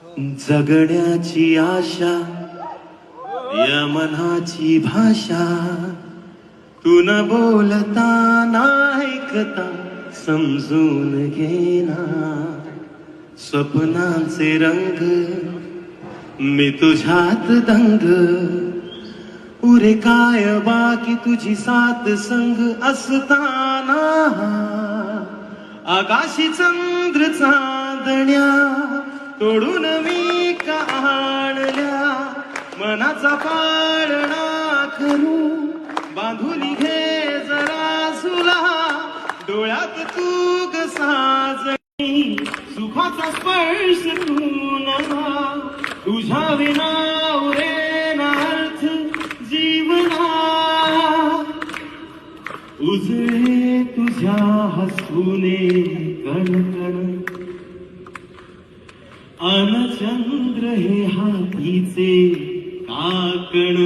जगण्याची आशा या मनाची भाषा तू न बोलता ना ऐकता समजून घेना स्वप्नांचे रंग मी तुझ्यात दंग उरे काय बाकी तुझी साथ संग असताना आकाशी चंद्र चांदण्या तोडून मी का आणल्या मनाचा पाळणा करू बांधून घे जरा झुला डोळ्यात तू ग साजणी सुखाचा स्पर्श तू नवा तुझ्या विना उरेना अर्थ जीवना उजळे तुझ्या हसूने कणकण अन चंद्र हे हातीचे काकण